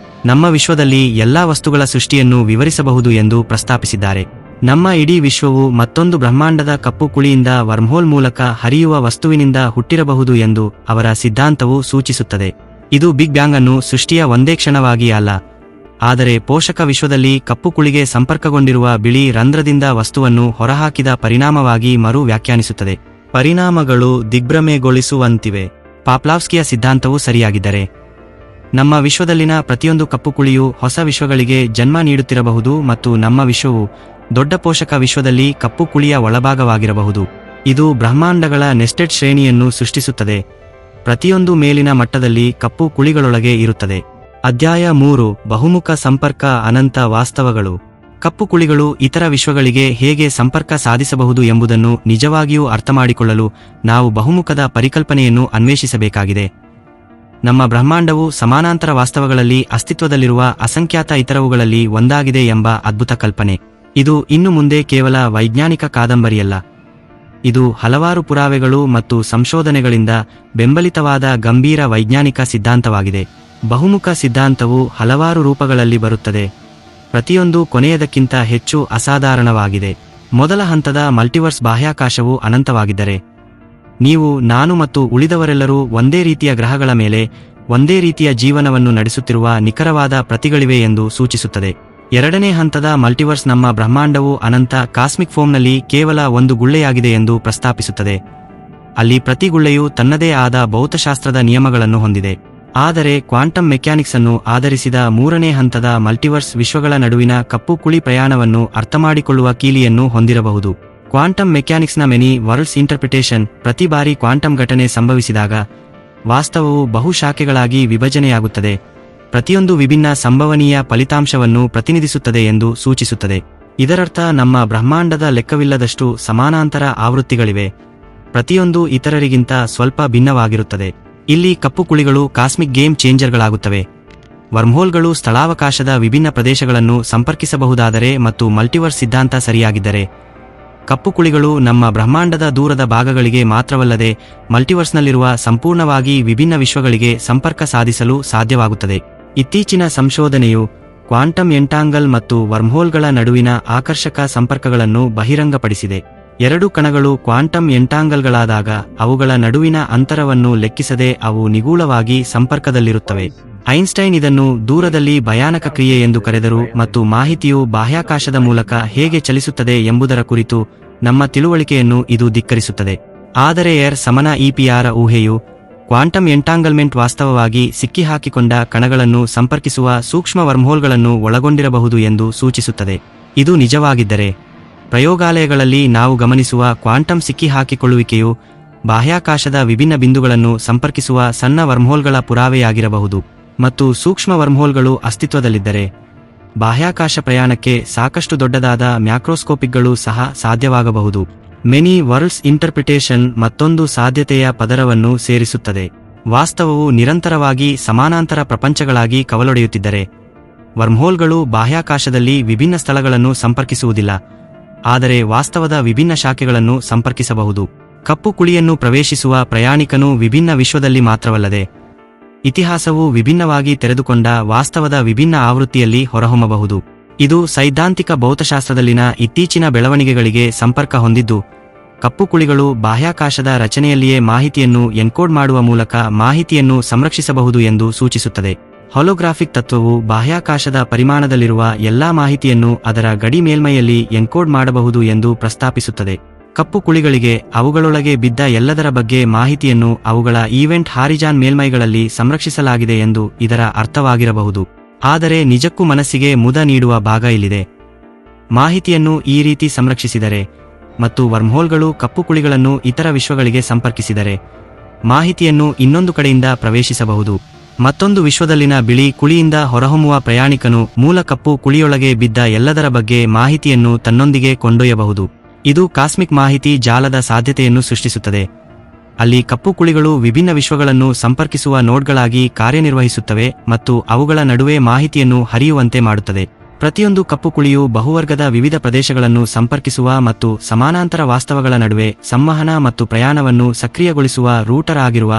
ನಮ್ಮ ವಿಶ್ವದಲ್ಲಿ ಎಲ್ಲಾ ವಸ್ತುಗಳ ಸೃಷ್ಟಿಯನ್ನು ವಿವರಿಸಬಹುದು ಎಂದು ಪ್ರಸ್ತಾಪಿಸಿದ್ದಾರೆ. ನಮ್ಮ ಇಡೀ ವಿಶ್ವವು ಮತ್ತೊಂದು ಬ್ರಹ್ಮಾಂಡದ ಕಪ್ಪು ಕುಳಿಯಿಂದ ವರ್ಮ್ಹೋಲ್ ಮೂಲಕ ಹರಿಯುವ ವಸ್ತುವಿನಿಂದ ಹುಟ್ಟಿರಬಹುದು ಎಂದು ಅವರ ಸಿದ್ಧಾಂತವು ಸೂಚಿಸುತ್ತದೆ. ಇದು ಬಿಗ್ ಬ್ಯಾಂಗ್ ಅನ್ನು ಸೃಷ್ಟಿಯ ಒಂದೇ ಕ್ಷಣವಾಗಿ ಅಲ್ಲ, ಆದರೆ ಪೋಷಕ ವಿಶ್ವದಲ್ಲಿ ಕಪ್ಪು ಕುಳಿಗೆ ಸಂಪರ್ಕಗೊಂಡಿರುವ ಬಿಳಿ ರಂಧ್ರದಿಂದ ವಸ್ತುವನ್ನು ಹೊರಹಾಕಿದ ಪರಿಣಾಮವಾಗಿ ಮರು ವ್ಯಾಖ್ಯಾನಿಸುತ್ತದೆ. ಪರಿಣಾಮಗಳು ದಿಗ್ಭ್ರಮೆಗೊಳಿಸುವಂತಿವೆ. ಪಾಪ್ಲಾವ್ಸ್ಕಿಯ ಸಿದ್ಧಾಂತವು ಸರಿಯಾಗಿದ್ದರೆ, ನಮ್ಮ ವಿಶ್ವದಲ್ಲಿನ ಪ್ರತಿಯೊಂದು ಕಪ್ಪು ಕುಳಿಯು ಹೊಸ ವಿಶ್ವಗಳಿಗೆ ಜನ್ಮ ನೀಡುತ್ತಿರಬಹುದು ಮತ್ತು ನಮ್ಮ ವಿಶ್ವವು ದೊಡ್ಡ ಪೋಷಕ ವಿಶ್ವದಲ್ಲಿ ಕಪ್ಪು ಕುಳಿಯ ಒಳಭಾಗವಾಗಿರಬಹುದು. ಇದು ಬ್ರಹ್ಮಾಂಡಗಳ ನೆಸ್ಟೆಡ್ ಶ್ರೇಣಿಯನ್ನು ಸೃಷ್ಟಿಸುತ್ತದೆ. ಪ್ರತಿಯೊಂದು ಮೇಲಿನ ಮಟ್ಟದಲ್ಲಿ ಕಪ್ಪು ಕುಳಿಗಳೊಳಗೆ ಇರುತ್ತದೆ. ಅಧ್ಯಾಯ 3: ಬಹುಮುಖ ಸಂಪರ್ಕ ಅನಂತ ವಾಸ್ತವಗಳು. ಕಪ್ಪು ಕುಳಿಗಳು ಇತರ ವಿಶ್ವಗಳಿಗೆ ಹೇಗೆ ಸಂಪರ್ಕ ಸಾಧಿಸಬಹುದು ಎಂಬುದನ್ನು ನಿಜವಾಗಿಯೂ ಅರ್ಥಮಾಡಿಕೊಳ್ಳಲು ನಾವು ಬಹುಮುಖದ ಪರಿಕಲ್ಪನೆಯನ್ನು ಅನ್ವೇಷಿಸಬೇಕಾಗಿದೆ. ನಮ್ಮ ಬ್ರಹ್ಮಾಂಡವು ಸಮಾನಾಂತರ ವಾಸ್ತವಗಳಲ್ಲಿ ಅಸ್ತಿತ್ವದಲ್ಲಿರುವ ಅಸಂಖ್ಯಾತ ಇತರವುಗಳಲ್ಲಿ ಒಂದಾಗಿದೆ ಎಂಬ ಅದ್ಭುತ ಕಲ್ಪನೆ. ಇದು ಇನ್ನು ಮುಂದೆ ಕೇವಲ ವೈಜ್ಞಾನಿಕ ಕಾದಂಬರಿಯಲ್ಲ. ಇದು ಹಲವಾರು ಪುರಾವೆಗಳು ಮತ್ತು ಸಂಶೋಧನೆಗಳಿಂದ ಬೆಂಬಲಿತವಾದ ಗಂಭೀರ ವೈಜ್ಞಾನಿಕ ಸಿದ್ಧಾಂತವಾಗಿದೆ. ಬಹುಮುಖ ಸಿದ್ಧಾಂತವು ಹಲವಾರು ರೂಪಗಳಲ್ಲಿ ಬರುತ್ತದೆ. ಪ್ರತಿಯೊಂದು ಕೊನೆಯದಕ್ಕಿಂತ ಹೆಚ್ಚು ಅಸಾಧಾರಣವಾಗಿದೆ. ಮೊದಲ ಹಂತದ ಮಲ್ಟಿವರ್ಸ್ ಬಾಹ್ಯಾಕಾಶವು ಅನಂತವಾಗಿದ್ದರೆ, ನೀವು, ನಾನು ಮತ್ತು ಉಳಿದವರೆಲ್ಲರೂ ಒಂದೇ ರೀತಿಯ ಗ್ರಹಗಳ ಮೇಲೆ ಒಂದೇ ರೀತಿಯ ಜೀವನವನ್ನು ನಡೆಸುತ್ತಿರುವ ನಿಖರವಾದ ಪ್ರತಿಗಳಿವೆ ಎಂದು ಸೂಚಿಸುತ್ತದೆ. ಎರಡನೇ ಹಂತದ ಮಲ್ಟಿವರ್ಸ್ ನಮ್ಮ ಬ್ರಹ್ಮಾಂಡವು ಅನಂತ ಕಾಸ್ಮಿಕ್ ಫೋಮ್ನಲ್ಲಿ ಕೇವಲ ಒಂದು ಗುಳ್ಳೆಯಾಗಿದೆ ಎಂದು ಪ್ರಸ್ತಾಪಿಸುತ್ತದೆ. ಅಲ್ಲಿ ಪ್ರತಿ ಗುಳ್ಳೆಯು ತನ್ನದೇ ಆದ ಭೌತಶಾಸ್ತ್ರದ ನಿಯಮಗಳನ್ನು ಹೊಂದಿದೆ. ಆದರೆ ಕ್ವಾಂಟಮ್ ಮೆಕ್ಯಾನಿಕ್ಸ್ ಅನ್ನು ಆಧರಿಸಿದ ಮೂರನೇ ಹಂತದ ಮಲ್ಟಿವರ್ಸ್ ವಿಶ್ವಗಳ ನಡುವಿನ ಕಪ್ಪು ಕುಳಿ ಪ್ರಯಾಣವನ್ನು ಅರ್ಥಮಾಡಿಕೊಳ್ಳುವ ಕೀಲಿಯನ್ನು ಹೊಂದಿರಬಹುದು. ಕ್ವಾಂಟಮ್ ಮೆಕ್ಯಾನಿಕ್ಸ್ನ ಮೆನಿ ವರ್ಲ್ಡ್ಸ್ ಇಂಟರ್ಪ್ರಿಟೇಷನ್ ಪ್ರತಿ ಬಾರಿ ಕ್ವಾಂಟಮ್ ಘಟನೆ ಸಂಭವಿಸಿದಾಗ ವಾಸ್ತವವು ಬಹು ಶಾಖೆಗಳಾಗಿ ವಿಭಜನೆಯಾಗುತ್ತದೆ, ಪ್ರತಿಯೊಂದು ವಿಭಿನ್ನ ಸಂಭವನೀಯ ಫಲಿತಾಂಶವನ್ನು ಪ್ರತಿನಿಧಿಸುತ್ತದೆ ಎಂದು ಸೂಚಿಸುತ್ತದೆ. ಇದರರ್ಥ ನಮ್ಮ ಬ್ರಹ್ಮಾಂಡದ ಲೆಕ್ಕವಿಲ್ಲದಷ್ಟು ಸಮಾನಾಂತರ ಆವೃತ್ತಿಗಳಿವೆ, ಪ್ರತಿಯೊಂದು ಇತರರಿಗಿಂತ ಸ್ವಲ್ಪ ಭಿನ್ನವಾಗಿರುತ್ತದೆ. ಇಲ್ಲಿ ಕಪ್ಪು ಕುಳಿಗಳು ಕಾಸ್ಮಿಕ್ ಗೇಮ್ ಚೇಂಜರ್ಗಳಾಗುತ್ತವೆ. ವರ್ಮ್ಹೋಲ್ಗಳು ಸ್ಥಳಾವಕಾಶದ ವಿಭಿನ್ನ ಪ್ರದೇಶಗಳನ್ನು ಸಂಪರ್ಕಿಸಬಹುದಾದರೆ ಮತ್ತು ಮಲ್ಟಿವರ್ಸ್ ಸಿದ್ಧಾಂತ ಸರಿಯಾಗಿದ್ದರೆ, ಕಪ್ಪು ಕುಳಿಗಳು ನಮ್ಮ ಬ್ರಹ್ಮಾಂಡದ ದೂರದ ಭಾಗಗಳಿಗೆ ಮಾತ್ರವಲ್ಲದೆ ಮಲ್ಟಿವರ್ಸ್ನಲ್ಲಿರುವ ಸಂಪೂರ್ಣವಾಗಿ ವಿಭಿನ್ನ ವಿಶ್ವಗಳಿಗೆ ಸಂಪರ್ಕ ಸಾಧಿಸಲು ಸಾಧ್ಯವಾಗುತ್ತದೆ. ಇತ್ತೀಚಿನ ಸಂಶೋಧನೆಯು ಕ್ವಾಂಟಮ್ ಎಂಟಾಂಗಲ್ ಮತ್ತು ವರ್ಮ್ಹೋಲ್ಗಳ ನಡುವಿನ ಆಕರ್ಷಕ ಸಂಪರ್ಕಗಳನ್ನು ಬಹಿರಂಗಪಡಿಸಿದೆ. ಎರಡು ಕಣಗಳು ಕ್ವಾಂಟಮ್ ಎಂಟಾಂಗಲ್ಗಳಾದಾಗ ಅವುಗಳ ನಡುವಿನ ಅಂತರವನ್ನು ಲೆಕ್ಕಿಸದೆ ಅವು ನಿಗೂಢವಾಗಿ ಸಂಪರ್ಕದಲ್ಲಿರುತ್ತವೆ. ಐನ್ಸ್ಟೈನ್ ಇದನ್ನು ದೂರದಲ್ಲಿ ಭಯಾನಕ ಕ್ರಿಯೆ ಎಂದು ಕರೆದರು ಮತ್ತು ಮಾಹಿತಿಯು ಬಾಹ್ಯಾಕಾಶದ ಮೂಲಕ ಹೇಗೆ ಚಲಿಸುತ್ತದೆ ಎಂಬುದರ ಕುರಿತು ನಮ್ಮ ತಿಳುವಳಿಕೆಯನ್ನು ಇದು ಧಿಕ್ಕರಿಸುತ್ತದೆ. ಆದರೆ ಎರ್ ಸಮನ ಇಪಿಆರ್ ಊಹೆಯು ಕ್ವಾಂಟಮ್ ಎಂಟಾಂಗಲ್ಮೆಂಟ್ ವಾಸ್ತವವಾಗಿ ಸಿಕ್ಕಿಹಾಕಿಕೊಂಡ ಕಣಗಳನ್ನು ಸಂಪರ್ಕಿಸುವ ಸೂಕ್ಷ್ಮ ವರ್ಮ್ಹೋಲ್ಗಳನ್ನು ಒಳಗೊಂಡಿರಬಹುದು ಎಂದು ಸೂಚಿಸುತ್ತದೆ. ಇದು ನಿಜವಾಗಿದ್ದರೆ ಪ್ರಯೋಗಾಲಯಗಳಲ್ಲಿ ನಾವು ಗಮನಿಸುವ ಕ್ವಾಂಟಮ್ ಸಿಕ್ಕಿಹಾಕಿಕೊಳ್ಳುವಿಕೆಯು ಬಾಹ್ಯಾಕಾಶದ ವಿಭಿನ್ನ ಬಿಂದುಗಳನ್ನು ಸಂಪರ್ಕಿಸುವ ಸಣ್ಣ ವರ್ಮ್ಹೋಲ್ಗಳ ಪುರಾವೆಯಾಗಿರಬಹುದು ಮತ್ತು ಸೂಕ್ಷ್ಮ ವರ್ಮ್ಹೋಲ್ಗಳು ಅಸ್ತಿತ್ವದಲ್ಲಿದ್ದರೆ ಬಾಹ್ಯಾಕಾಶ ಪ್ರಯಾಣಕ್ಕೆ ಸಾಕಷ್ಟು ದೊಡ್ಡದಾದ ಮ್ಯಾಕ್ರೋಸ್ಕೋಪಿಕ್ಗಳು ಸಹ ಸಾಧ್ಯವಾಗಬಹುದು. ಮೆನಿ ವರ್ಲ್ಡ್ಸ್ ಇಂಟರ್ಪ್ರಿಟೇಷನ್ ಮತ್ತೊಂದು ಸಾಧ್ಯತೆಯ ಪದರವನ್ನು ಸೇರಿಸುತ್ತದೆ. ವಾಸ್ತವವು ನಿರಂತರವಾಗಿ ಸಮಾನಾಂತರ ಪ್ರಪಂಚಗಳಾಗಿ ಕವಲೊಡೆಯುತ್ತಿದ್ದರೆ ವರ್ಮ್ಹೋಲ್ಗಳು ಬಾಹ್ಯಾಕಾಶದಲ್ಲಿ ವಿಭಿನ್ನ ಸ್ಥಳಗಳನ್ನು ಸಂಪರ್ಕಿಸುವುದಿಲ್ಲ, ಆದರೆ ವಾಸ್ತವದ ವಿಭಿನ್ನ ಶಾಖೆಗಳನ್ನು ಸಂಪರ್ಕಿಸಬಹುದು. ಕಪ್ಪು ಕುಳಿಯನ್ನು ಪ್ರವೇಶಿಸುವ ಪ್ರಯಾಣಿಕನು ವಿಭಿನ್ನ ವಿಶ್ವದಲ್ಲಿ ಮಾತ್ರವಲ್ಲದೆ ಇತಿಹಾಸವು ವಿಭಿನ್ನವಾಗಿ ತೆರೆದುಕೊಂಡ ವಾಸ್ತವದ ವಿಭಿನ್ನ ಆವೃತ್ತಿಯಲ್ಲಿ ಹೊರಹೊಮ್ಮಬಹುದು. ಇದು ಸೈದ್ಧಾಂತಿಕ ಭೌತಶಾಸ್ತ್ರದಲ್ಲಿನ ಇತ್ತೀಚಿನ ಬೆಳವಣಿಗೆಗಳಿಗೆ ಸಂಪರ್ಕ ಹೊಂದಿದ್ದು, ಕಪ್ಪು ಕುಳಿಗಳು ಬಾಹ್ಯಾಕಾಶದ ರಚನೆಯಲ್ಲಿಯೇ ಮಾಹಿತಿಯನ್ನು ಎನ್ಕೋಡ್ ಮಾಡುವ ಮೂಲಕ ಮಾಹಿತಿಯನ್ನು ಸಂರಕ್ಷಿಸಬಹುದು ಎಂದು ಸೂಚಿಸುತ್ತದೆ. ಹೊಲೋಗ್ರಾಫಿಕ್ ತತ್ವವು ಬಾಹ್ಯಾಕಾಶದ ಪರಿಮಾಣದಲ್ಲಿರುವ ಎಲ್ಲಾ ಮಾಹಿತಿಯನ್ನು ಅದರ ಗಡಿ ಮೇಲ್ಮೈಯಲ್ಲಿ ಎನ್ಕೋಡ್ ಮಾಡಬಹುದು ಎಂದು ಪ್ರಸ್ತಾಪಿಸುತ್ತದೆ. ಕಪ್ಪು ಕುಳಿಗಳಿಗೆ ಅವುಗಳೊಳಗೆ ಬಿದ್ದ ಎಲ್ಲದರ ಬಗ್ಗೆ ಮಾಹಿತಿಯನ್ನು ಅವುಗಳ ಈವೆಂಟ್ ಹಾರಿಜಾನ್ ಮೇಲ್ಮೈಗಳಲ್ಲಿ ಸಂರಕ್ಷಿಸಲಾಗಿದೆ ಎಂದು ಇದರ ಅರ್ಥವಾಗಿರಬಹುದು. ಆದರೆ ನಿಜಕ್ಕೂ ಮನಸ್ಸಿಗೆ ಮುದ ನೀಡುವ ಭಾಗ ಇಲ್ಲಿದೆ. ಮಾಹಿತಿಯನ್ನು ಈ ರೀತಿ ಸಂರಕ್ಷಿಸಿದರೆ ಮತ್ತು ವರ್ಮ್ಹೋಲ್ಗಳು ಕಪ್ಪು ಕುಳಿಗಳನ್ನು ಇತರ ವಿಶ್ವಗಳಿಗೆ ಸಂಪರ್ಕಿಸಿದರೆ ಮಾಹಿತಿಯನ್ನು ಇನ್ನೊಂದು ಕಡೆಯಿಂದ ಪ್ರವೇಶಿಸಬಹುದು. ಮತ್ತೊಂದು ವಿಶ್ವದಲ್ಲಿನ ಬಿಳಿ ಕುಳಿಯಿಂದ ಹೊರಹೊಮ್ಮುವ ಪ್ರಯಾಣಿಕನು ಮೂಲ ಕಪ್ಪು ಕುಳಿಯೊಳಗೆ ಬಿದ್ದ ಎಲ್ಲದರ ಬಗ್ಗೆ ಮಾಹಿತಿಯನ್ನು ತನ್ನೊಂದಿಗೆ ಕೊಂಡೊಯ್ಯಬಹುದು. ಇದು ಕಾಸ್ಮಿಕ್ ಮಾಹಿತಿ ಜಾಲದ ಸಾಧ್ಯತೆಯನ್ನು ಸೃಷ್ಟಿಸುತ್ತದೆ, ಅಲ್ಲಿ ಕಪ್ಪು ಕುಳಿಗಳು ವಿಭಿನ್ನ ವಿಶ್ವಗಳನ್ನು ಸಂಪರ್ಕಿಸುವ ನೋಡ್ಗಳಾಗಿ ಕಾರ್ಯನಿರ್ವಹಿಸುತ್ತವೆ ಮತ್ತು ಅವುಗಳ ನಡುವೆ ಮಾಹಿತಿಯನ್ನು ಹರಿಯುವಂತೆ ಮಾಡುತ್ತದೆ. ಪ್ರತಿಯೊಂದು ಕಪ್ಪು ಕುಳಿಯು ಬಹುವರ್ಗದ ವಿವಿಧ ಪ್ರದೇಶಗಳನ್ನು ಸಂಪರ್ಕಿಸುವ ಮತ್ತು ಸಮಾನಾಂತರ ವಾಸ್ತವಗಳ ನಡುವೆ ಸಂವಹನ ಮತ್ತು ಪ್ರಯಾಣವನ್ನು ಸಕ್ರಿಯಗೊಳಿಸುವ ರೂಟರ್ ಆಗಿರುವ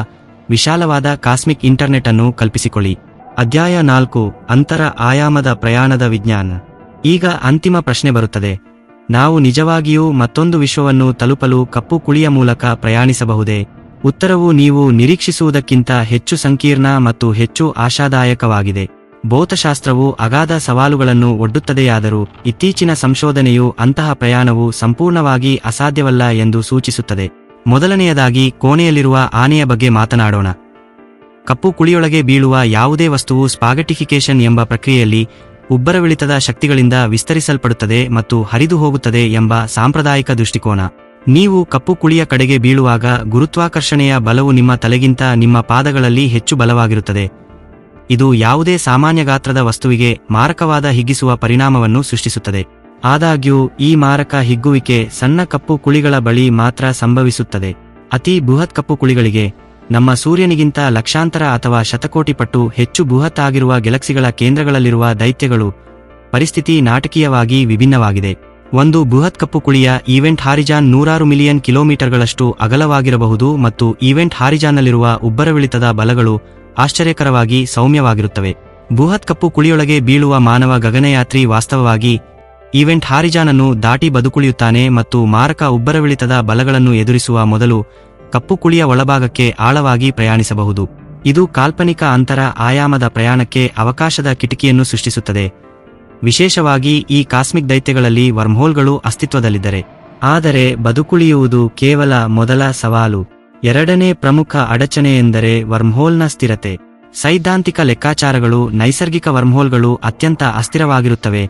ವಿಶಾಲವಾದ ಕಾಸ್ಮಿಕ್ ಇಂಟರ್ನೆಟ್ ಅನ್ನು ಕಲ್ಪಿಸಿಕೊಳ್ಳಿ. ಅಧ್ಯಾಯ 4 ಅಂತರ ಆಯಾಮದ ಪ್ರಯಾಣದ ವಿಜ್ಞಾನ. ಈಗ ಅಂತಿಮ ಪ್ರಶ್ನೆ ಬರುತ್ತದೆ, ನಾವು ನಿಜವಾಗಿಯೂ ಮತ್ತೊಂದು ವಿಶ್ವವನ್ನು ತಲುಪಲು ಕಪ್ಪು ಕುಳಿಯ ಮೂಲಕ ಪ್ರಯಾಣಿಸಬಹುದೇ? ಉತ್ತರವು ನೀವು ನಿರೀಕ್ಷಿಸುವುದಕ್ಕಿಂತ ಹೆಚ್ಚು ಸಂಕೀರ್ಣ ಮತ್ತು ಹೆಚ್ಚು ಆಶಾದಾಯಕವಾಗಿದೆ. ಭೌತಶಾಸ್ತ್ರವು ಅಗಾಧ ಸವಾಲುಗಳನ್ನು ಒಡ್ಡುತ್ತದೆಯಾದರೂ ಇತ್ತೀಚಿನ ಸಂಶೋಧನೆಯು ಅಂತಹ ಪ್ರಯಾಣವು ಸಂಪೂರ್ಣವಾಗಿ ಅಸಾಧ್ಯವಲ್ಲ ಎಂದು ಸೂಚಿಸುತ್ತದೆ. ಮೊದಲನೆಯದಾಗಿ ಕೋಣೆಯಲ್ಲಿರುವ ಆನೆಯ ಬಗ್ಗೆ ಮಾತನಾಡೋಣ. ಕಪ್ಪು ಕುಳಿಯೊಳಗೆ ಬೀಳುವ ಯಾವುದೇ ವಸ್ತುವು ಸ್ಪಾಗೆಟಿಫಿಕೇಶನ್ ಎಂಬ ಪ್ರಕ್ರಿಯೆಯಲ್ಲಿ ಉಬ್ಬರವಿಳಿತದ ಶಕ್ತಿಗಳಿಂದ ವಿಸ್ತರಿಸಲ್ಪಡುತ್ತದೆ ಮತ್ತು ಹರಿದು ಹೋಗುತ್ತದೆ ಎಂಬ ಸಾಂಪ್ರದಾಯಿಕ ದೃಷ್ಟಿಕೋನ. ನೀವು ಕಪ್ಪು ಕುಳಿಯ ಕಡೆಗೆ ಬೀಳುವಾಗ ಗುರುತ್ವಾಕರ್ಷಣೆಯ ಬಲವು ನಿಮ್ಮ ತಲೆಗಿಂತ ನಿಮ್ಮ ಪಾದಗಳಲ್ಲಿ ಹೆಚ್ಚು ಬಲವಾಗಿರುತ್ತದೆ. ಇದು ಯಾವುದೇ ಸಾಮಾನ್ಯ ಗಾತ್ರದ ವಸ್ತುವಿಗೆ ಮಾರಕವಾದ ಹಿಗ್ಗಿಸುವ ಪರಿಣಾಮವನ್ನು ಸೃಷ್ಟಿಸುತ್ತದೆ. ಆದಾಗ್ಯೂ ಈ ಮಾರಕ ಹಿಗ್ಗುವಿಕೆ ಸಣ್ಣ ಕಪ್ಪು ಕುಳಿಗಳ ಬಳಿ ಮಾತ್ರ ಸಂಭವಿಸುತ್ತದೆ. ಅತಿ ಬೃಹತ್ ಕಪ್ಪು ಕುಳಿಗಳಿಗೆ, ನಮ್ಮ ಸೂರ್ಯನಿಗಿಂತ ಲಕ್ಷಾಂತರ ಅಥವಾ ಶತಕೋಟಿ ಪಟ್ಟು ಹೆಚ್ಚು ಬೃಹತ್ ಆಗಿರುವ ಗ್ಯಾಲಕ್ಸಿಗಳ ಕೇಂದ್ರಗಳಲ್ಲಿರುವ ದೈತ್ಯಗಳು, ಪರಿಸ್ಥಿತಿ ನಾಟಕೀಯವಾಗಿ ವಿಭಿನ್ನವಾಗಿದೆ. ಒಂದು ಬೃಹತ್ ಕಪ್ಪು ಕುಳಿಯ ಈವೆಂಟ್ ಹಾರಿಜಾನ್ 100 ಮಿಲಿಯನ್ ಕಿಲೋಮೀಟರ್ಗಳಷ್ಟು ಅಗಲವಾಗಿರಬಹುದು ಮತ್ತು ಈವೆಂಟ್ ಹಾರಿಜಾನ್ನಲ್ಲಿರುವ ಉಬ್ಬರವಿಳಿತದ ಬಲಗಳು ಆಶ್ಚರ್ಯಕರವಾಗಿ ಸೌಮ್ಯವಾಗಿರುತ್ತವೆ. ಬೃಹತ್ ಕಪ್ಪು ಕುಳಿಯೊಳಗೆ ಬೀಳುವ ಮಾನವ ಗಗನಯಾತ್ರಿ ವಾಸ್ತವವಾಗಿ ಈವೆಂಟ್ ಹಾರಿಜಾನ್ ಅನ್ನು ದಾಟಿ ಬದುಕುಳಿಯುತ್ತಾನೆ ಮತ್ತು ಮಾರಕ ಉಬ್ಬರವಿಳಿತದ ಬಲಗಳನ್ನು ಎದುರಿಸುವ ಮೊದಲು ಕಪ್ಪು ಕುಳಿಯ ಒಳಭಾಗಕ್ಕೆ ಆಳವಾಗಿ ಪ್ರಯಾಣಿಸಬಹುದು. ಇದು ಕಾಲ್ಪನಿಕ ಅಂತರ ಆಯಾಮದ ಪ್ರಯಾಣಕ್ಕೆ ಅವಕಾಶದ ಕಿಟಕಿಯನ್ನು ಸೃಷ್ಟಿಸುತ್ತದೆ, ವಿಶೇಷವಾಗಿ ಈ ಕಾಸ್ಮಿಕ್ ದೈತ್ಯಗಳಲ್ಲಿ ವರ್ಮ್ಹೋಲ್ಗಳು ಅಸ್ತಿತ್ವದಲ್ಲಿದ್ದರೆ. ಆದರೆ ಬದುಕುಳಿಯುವುದು ಕೇವಲ ಮೊದಲ ಸವಾಲು. ಎರಡನೇ ಪ್ರಮುಖ ಅಡಚಣೆಯೆಂದರೆ ವರ್ಮ್ಹೋಲ್ನ ಸ್ಥಿರತೆ. ಸೈದ್ಧಾಂತಿಕ ಲೆಕ್ಕಾಚಾರಗಳು ನೈಸರ್ಗಿಕ ವರ್ಮ್ಹೋಲ್ಗಳು ಅತ್ಯಂತ ಅಸ್ಥಿರವಾಗಿರುತ್ತವೆ,